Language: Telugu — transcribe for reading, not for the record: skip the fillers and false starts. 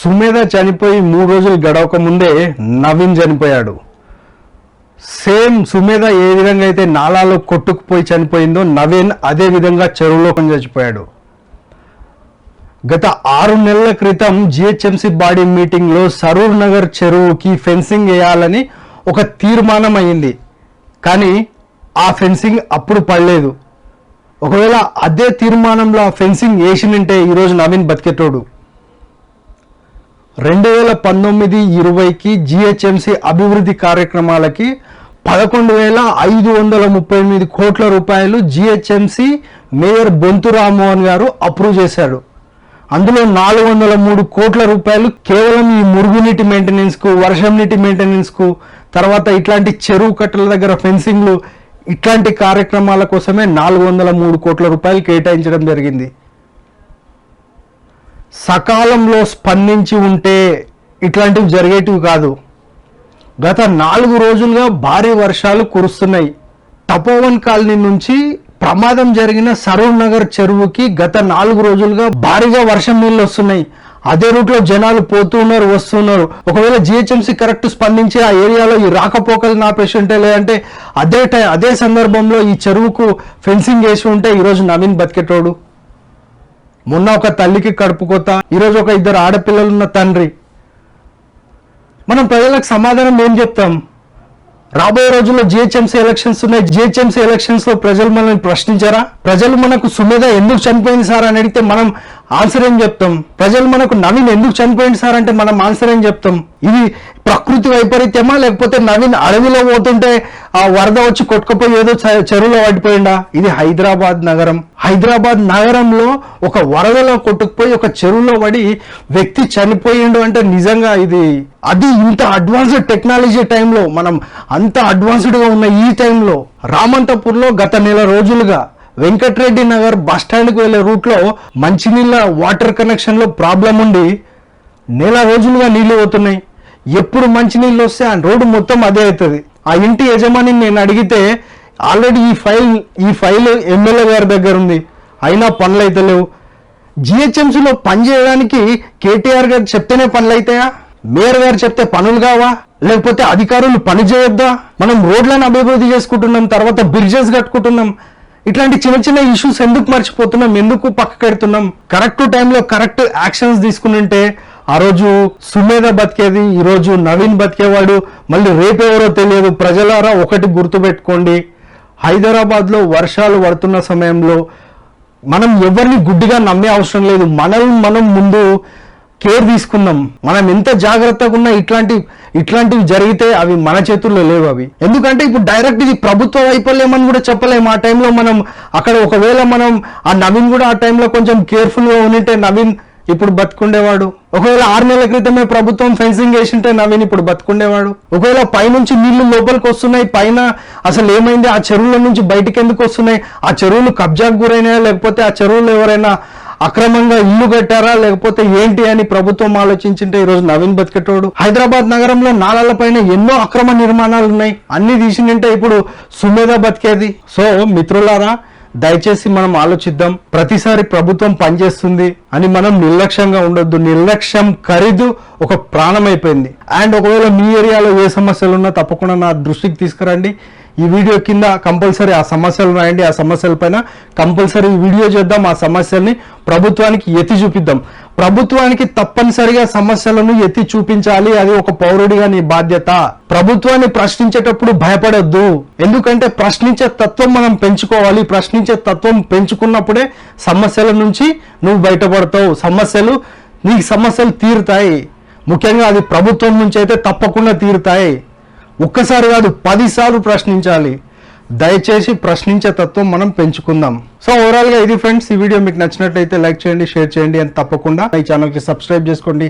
సుమేధ చనిపోయి 3 రోజులు గడవక ముందే నవీన్ చనిపోయాడు. సేమ్ సుమేధ ఏ విధంగా అయితే నాలాలో కొట్టుకుపోయి చనిపోయిందో నవీన్ అదే విధంగా చెరువులో చచ్చిపోయాడు. గత 6 నెలల క్రితం GHMC బాడీ మీటింగ్లో సరూర్ నగర్ చెరువుకి ఫెన్సింగ్ వేయాలని ఒక తీర్మానం అయింది. కానీ ఆ ఫెన్సింగ్ అప్పుడు పడలేదు. ఒకవేళ అదే తీర్మానంలో ఆ ఫెన్సింగ్ వేసినంటే ఈరోజు నవీన్ బతికేటోడు. 2019-20కి GHMC అభివృద్ధి కార్యక్రమాలకి 11,538 కోట్ల రూపాయలు GHMC మేయర్ బొంతు రామ్మోహన్ గారు అప్రూవ్ చేశాడు. అందులో 403 కోట్ల రూపాయలు కేవలం ఈ మురుగునీటి మెయింటెనెన్స్కు, వర్షం నీటి మెయింటెనెన్స్కు, తర్వాత ఇట్లాంటి చెరువు కట్టల దగ్గర ఫెన్సింగ్లు, ఇట్లాంటి కార్యక్రమాల కోసమే 403 కోట్ల రూపాయలు కేటాయించడం జరిగింది. సకాలంలో స్పందించి ఉంటే ఇట్లాంటివి జరిగేటివి కాదు. గత 4 రోజులుగా భారీ వర్షాలు కురుస్తున్నాయి. తపోవన్ కాలనీ నుంచి ప్రమాదం జరిగిన సరూర్ నగర్ చెరువుకి గత 4 రోజులుగా భారీగా వర్షం నీళ్ళు వస్తున్నాయి. అదే రూట్లో జనాలు పోతున్నారు, వస్తున్నారు. ఒకవేళ GHMC కరెక్ట్ స్పందించి ఆ ఏరియాలో ఈ రాకపోకలు నాపేసి లేదంటే అదే సందర్భంలో ఈ చెరువుకు ఫెన్సింగ్ వేసి ఉంటే ఈరోజు నవీన్ బతికేటోడు. మొన్న ఒక తల్లికి కడుపు కోత, ఈరోజు ఒక 2 ఆడపిల్లలున్న తండ్రి. మనం ప్రజలకు సమాధానం ఏం చెప్తాం? రాబోయే రోజుల్లో GHMC ఎలక్షన్స్ ఉన్నాయి. GHMC ఎలక్షన్స్ లో ప్రజలు మనల్ని ప్రశ్నించారా? ప్రజలు మనకు సుమేధ ఎందుకు చనిపోయింది సార్ అని అడిగితే మనం ఆన్సర్ ఏం చెప్తాం? ప్రజలు మనకు నవీన్ ఎందుకు చనిపోయింది సార్ అంటే మనం ఆన్సర్ ఏం చెప్తాం? ఇది ప్రకృతి వైపరీత్యమా, లేకపోతే నవీన్ అడవిలో పోతుంటే ఆ వరద వచ్చి కొట్టుకుపోయి ఏదో చెరువులో పడిపోయిందా? ఇది హైదరాబాద్ నగరం. హైదరాబాద్ నగరంలో ఒక వరదలో కొట్టుకుపోయి ఒక చెరువులో పడి వ్యక్తి చనిపోయిండు అంటే నిజంగా అది ఇంత అడ్వాన్స్డ్ టెక్నాలజీ టైంలో, మనం అంత అడ్వాన్స్డ్గా ఉన్న ఈ టైంలో రామంతపూర్లో గత నెల రోజులుగా వెంకటరెడ్డి నగర్ బస్టాండ్కి వెళ్ళే రూట్లో మంచినీళ్ళ వాటర్ కనెక్షన్లో ప్రాబ్లం ఉండి నెల రోజులుగా నీళ్లు పోతున్నాయి. ఎప్పుడు మంచినీళ్ళు వస్తే ఆ రోడ్డు మొత్తం అదే అవుతుంది. ఆ ఇంటి యజమాని నేను అడిగితే ఆల్రెడీ ఈ ఫైల్ ఎమ్మెల్యే గారి దగ్గర ఉంది, అయినా పనులు అయితే లేవు. GHMCలో పని చేయడానికి కేటీఆర్ గారు చెప్తేనే పనులు అవుతాయా? మేయర్ గారు చెప్తే పనులు కావా? లేకపోతే అధికారులు పని చేయొద్దా? మనం రోడ్లను అభివృద్ధి చేసుకుంటున్నాం, తర్వాత బ్రిడ్జెస్ కట్టుకుంటున్నాం. ఇట్లాంటి చిన్న చిన్న ఇష్యూస్ ఎందుకు మర్చిపోతున్నాం, ఎందుకు పక్కకెడుతున్నాం? కరెక్ట్ టైంలో కరెక్ట్ యాక్షన్స్ తీసుకుంటే ఆ రోజు సుమేధ బతికేది, ఈరోజు నవీన్ బతికేవాడు. మళ్ళీ రేపెవరో తెలియదు. ప్రజలారా ఒకటి గుర్తుపెట్టుకోండి, హైదరాబాద్లో వర్షాలు పడుతున్న సమయంలో మనం ఎవరిని గుడ్డిగా నమ్మే అవసరం లేదు. మనం ముందు కేర్ తీసుకుందాం. మనం ఎంత జాగ్రత్తగా ఉన్నా ఇట్లాంటివి జరిగితే అవి మన చేతుల్లో లేవు. అవి ఎందుకంటే ఇప్పుడు డైరెక్ట్ ఇది ప్రభుత్వ వైఫల్యం అని కూడా చెప్పలేము. ఆ టైంలో మనం అక్కడ ఒకవేళ మనం ఆ నవీన్ కూడా ఆ టైంలో కొంచెం కేర్ఫుల్గా ఉంటే నవీన్ ఇప్పుడు బతుకుండేవాడు. ఒకవేళ 6 నెలల క్రితమే ప్రభుత్వం ఫెన్సింగ్ వేసింటే నవీన్ ఇప్పుడు బతుకుండేవాడు. ఒకవేళ పైనుంచి నీళ్లు లోపలికి వస్తున్నాయి, పైన అసలు ఏమైంది, ఆ చెరువుల నుంచి బయటికి ఎందుకు వస్తున్నాయి, ఆ చెరువులు కబ్జాకు గురైనా, లేకపోతే ఆ చెరువులు ఎవరైనా అక్రమంగా ఇల్లు కట్టారా, లేకపోతే ఏంటి అని ప్రభుత్వం ఆలోచించింటే ఈరోజు నవీన్ బతికేటోడు. హైదరాబాద్ నగరంలో నాలాల పైన ఎన్నో అక్రమ నిర్మాణాలు ఉన్నాయి, అన్ని తీసింటే ఇప్పుడు సుమేధ బతికేది. సో మిత్రులారా, దయచేసి మనం ఆలోచిద్దాం. ప్రతిసారి ప్రభుత్వం పనిచేస్తుంది అని మనం నిర్లక్ష్యంగా ఉండొద్దు. నిర్లక్ష్యం ఖరీదు ఒక ప్రాణం అయిపోయింది. అండ్ ఒకవేళ మీ ఏరియాలో ఏ సమస్యలు ఉన్నా తప్పకుండా నా దృష్టికి తీసుకురండి. ఈ వీడియో కింద కంపల్సరీ ఆ సమస్యలు రాయండి. ఆ సమస్యల పైన కంపల్సరీ వీడియో చేద్దాం. ఆ సమస్యల్ని ప్రభుత్వానికి ఎత్తి చూపిద్దాం. ప్రభుత్వానికి తప్పనిసరిగా సమస్యలను ఎత్తి చూపించాలి. అది ఒక పౌరుడిగా నీ బాధ్యత. ప్రభుత్వాన్ని ప్రశ్నించేటప్పుడు భయపడొద్దు. ఎందుకంటే ప్రశ్నించే తత్వం మనం పెంచుకోవాలి. ప్రశ్నించే తత్వం పెంచుకున్నప్పుడే సమస్యల నుంచి నువ్వు బయటపడతావు. నీకు సమస్యలు తీరుతాయి. ముఖ్యంగా అది ప్రభుత్వం నుంచి అయితే తప్పకుండా తీరుతాయి. ఒక్కసారి కాదు 10 సార్లు ప్రశ్నించాలి. దయచేసి ప్రశ్నించే తత్వం మనం పెంచుకుందాం. సో ఓవరాల్ గా ఇది ఫ్రెండ్స్, ఈ వీడియో మీకు నచ్చినట్లయితే లైక్ చేయండి, షేర్ చేయండి, అండ్ తప్పకుండా ఈ ఛానల్ కి సబ్స్క్రైబ్ చేసుకోండి.